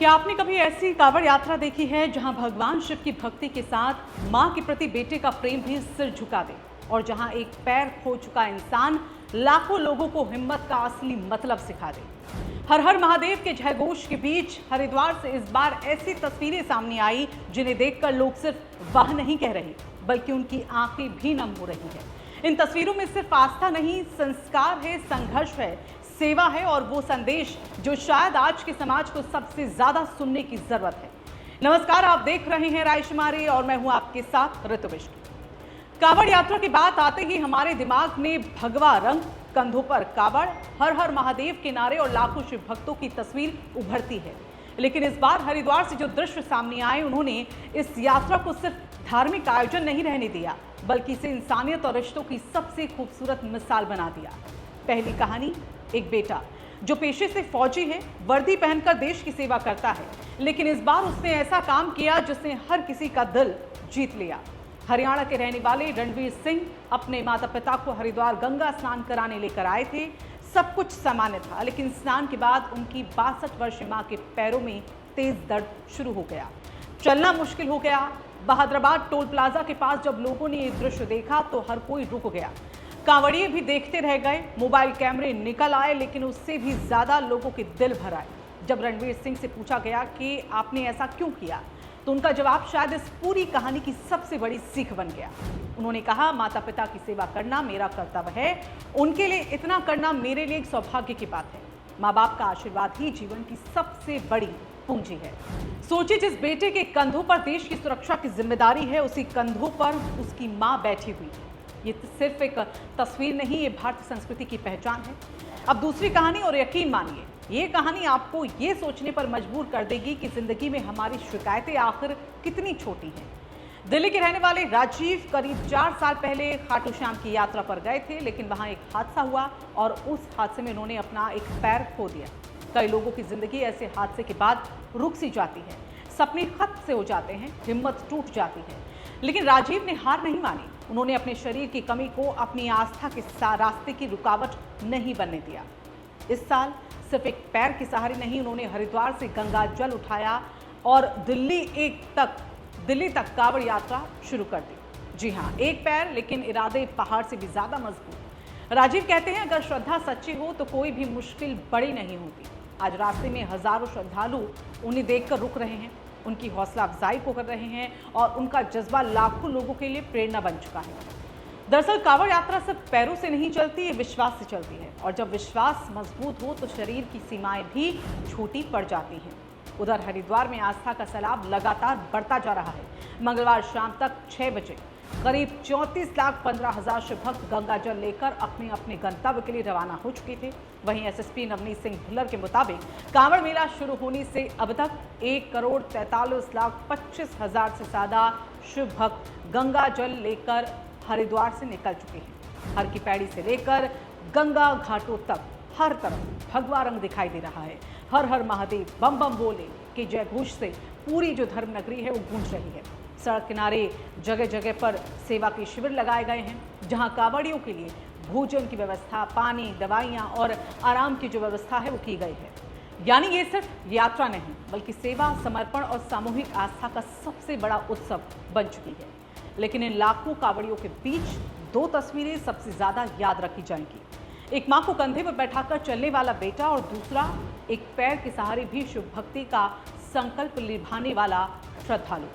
क्या आपने कभी ऐसी कांवड़ यात्रा देखी है जहां भगवान शिव की भक्ति के साथ मां के प्रति बेटे का प्रेम भी सिर झुका दे, और जहां एक पैर खो चुका इंसान लाखों लोगों को हिम्मत का असली मतलब सिखा दे। हर हर महादेव के जयघोष के बीच हरिद्वार से इस बार ऐसी तस्वीरें सामने आई जिन्हें देखकर लोग सिर्फ वाह नहीं कह रहे, बल्कि उनकी आंखें भी नम हो रही है। इन तस्वीरों में सिर्फ आस्था नहीं, संस्कार है, संघर्ष है, सेवा है और वो संदेश जो शायद आज के समाज को सबसे ज्यादा सुनने की जरूरत है। नमस्कार, आप देख रहे हैं रायशुमारी और मैं हूं आपके साथ ऋतु विष्णु। कांवड़ यात्रा की बात आते ही हमारे दिमाग में भगवा रंग, कंधों पर कांवड़, हर हर महादेव के नारे और लाखों शिव भक्तों की तस्वीर उभरती है। लेकिन इस बार हरिद्वार से जो दृश्य सामने आए, उन्होंने इस यात्रा को सिर्फ धार्मिक आयोजन नहीं रहने दिया, बल्कि इसे इंसानियत और रिश्तों की सबसे खूबसूरत मिसाल बना दिया। पहली कहानी, एक बेटा जो पेशे से फौजी है, वर्दी पहनकर देश की सेवा करता है, लेकिन इस बार उसने ऐसा काम किया जिसने हर किसी का दिल जीत लिया। हरियाणा के रहने वाले रणवीर सिंह अपने माता पिता को हरिद्वार गंगा स्नान कराने लेकर आए थे। सब कुछ सामान्य था, लेकिन स्नान के बाद उनकी 62 वर्षीय मां के पैरों में तेज दर्द शुरू हो गया, चलना मुश्किल हो गया। बहादुराबाद टोल प्लाजा के पास जब लोगों ने ये दृश्य देखा तो हर कोई रुक गया। कांवड़िए भी देखते रह गए, मोबाइल कैमरे निकल आए, लेकिन उससे भी ज्यादा लोगों के दिल भर आए। जब रणवीर सिंह से पूछा गया कि आपने ऐसा क्यों किया, तो उनका जवाब शायद इस पूरी कहानी की सबसे बड़ी सीख बन गया। उन्होंने कहा, माता पिता की सेवा करना मेरा कर्तव्य है, उनके लिए इतना करना मेरे लिए एक सौभाग्य की बात है। माँ बाप का आशीर्वाद ही जीवन की सबसे बड़ी पूंजी है। सोचिए, जिस बेटे के कंधों पर देश की सुरक्षा की जिम्मेदारी है, उसी कंधों पर उसकी माँ बैठी हुई है। ये सिर्फ एक तस्वीर नहीं, ये भारतीय संस्कृति की पहचान है। अब दूसरी कहानी, और यकीन मानिए ये कहानी आपको ये सोचने पर मजबूर कर देगी कि जिंदगी में हमारी शिकायतें आखिर कितनी छोटी हैं। दिल्ली के रहने वाले राजीव करीब 4 साल पहले खाटू श्याम की यात्रा पर गए थे, लेकिन वहां एक हादसा हुआ और उस हादसे में उन्होंने अपना एक पैर खो दिया। कई लोगों की जिंदगी ऐसे हादसे के बाद रुक सी जाती है, सपने खत्म से हो जाते हैं, हिम्मत टूट जाती है। लेकिन राजीव ने हार नहीं मानी। उन्होंने अपने शरीर की कमी को अपनी आस्था के रास्ते की रुकावट नहीं बनने दिया। इस साल सिर्फ एक पैर के सहारे नहीं, उन्होंने हरिद्वार से गंगा जल उठाया और दिल्ली तक कांवड़ यात्रा शुरू कर दी। जी हाँ, एक पैर, लेकिन इरादे पहाड़ से भी ज्यादा मजबूत। राजीव कहते हैं, अगर श्रद्धा सच्ची हो तो कोई भी मुश्किल बड़ी नहीं होती। आज रास्ते में हजारों श्रद्धालु उन्हें देखकर रुक रहे हैं, उनकी हौसला अफजाई को कर रहे हैं और उनका जज्बा लाखों लोगों के लिए प्रेरणा बन चुका है। दरअसल कांवड़ यात्रा सिर्फ पैरों से नहीं चलती, ये विश्वास से चलती है, और जब विश्वास मजबूत हो तो शरीर की सीमाएं भी छोटी पड़ जाती हैं। उधर हरिद्वार में आस्था का सैलाब लगातार बढ़ता जा रहा है। मंगलवार शाम तक 6 बजे करीब 34,15,000 शिव भक्त गंगा जल लेकर अपने अपने गंतव्य के लिए रवाना हो चुके थे। वहीं एसएसपी नवनीत सिंह भुल्लर के मुताबिक कांवड़ मेला शुरू होने से अब तक 1,43,25,000 से ज्यादा शिव भक्त गंगा जल लेकर हरिद्वार से निकल चुके हैं। हर की पैड़ी से लेकर गंगा घाटों तक हर तरफ भगवा रंग दिखाई दे रहा है। हर हर महादेव बम बम बोले के जयघोष से पूरी जो धर्म नगरी है वो गूंज रही है। सड़क किनारे जगह जगह पर सेवा के शिविर लगाए गए हैं, जहां कांवड़ियों के लिए भोजन की व्यवस्था, पानी, दवाइयां और आराम की जो व्यवस्था है वो की गई है। यानी ये सिर्फ यात्रा नहीं, बल्कि सेवा, समर्पण और सामूहिक आस्था का सबसे बड़ा उत्सव बन चुकी है। लेकिन इन लाखों कांवड़ियों के बीच 2 तस्वीरें सबसे ज्यादा याद रखी जाएंगी। एक मां को कंधे पर बैठाकर चलने वाला बेटा, और दूसरा एक पैर के सहारे भी शिव भक्ति का संकल्प निभाने वाला श्रद्धालु।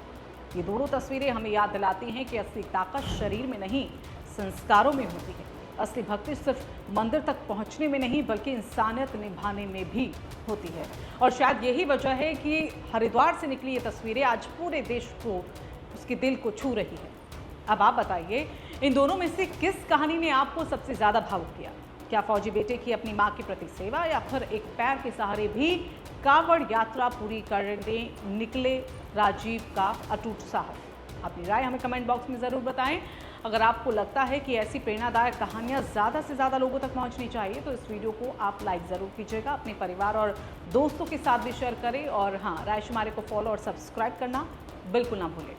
ये दोनों तस्वीरें हमें याद दिलाती हैं कि असली ताकत शरीर में नहीं, संस्कारों में होती है। असली भक्ति सिर्फ मंदिर तक पहुंचने में नहीं, बल्कि इंसानियत निभाने में भी होती है। और शायद यही वजह है कि हरिद्वार से निकली ये तस्वीरें आज पूरे देश को, उसके दिल को छू रही है। अब आप बताइए, इन दोनों में से किस कहानी ने आपको सबसे ज्यादा भावुक किया? क्या फौजी बेटे की अपनी मां के प्रति सेवा, या फिर एक पैर के सहारे भी कांवड़ यात्रा पूरी करने निकले राजीव का अटूट साहस? अपनी राय हमें कमेंट बॉक्स में ज़रूर बताएं। अगर आपको लगता है कि ऐसी प्रेरणादायक कहानियां ज़्यादा से ज़्यादा लोगों तक पहुंचनी चाहिए, तो इस वीडियो को आप लाइक ज़रूर कीजिएगा, अपने परिवार और दोस्तों के साथ भी शेयर करें, और हाँ, रायशुमारी को फॉलो और सब्सक्राइब करना बिल्कुल ना भूलें।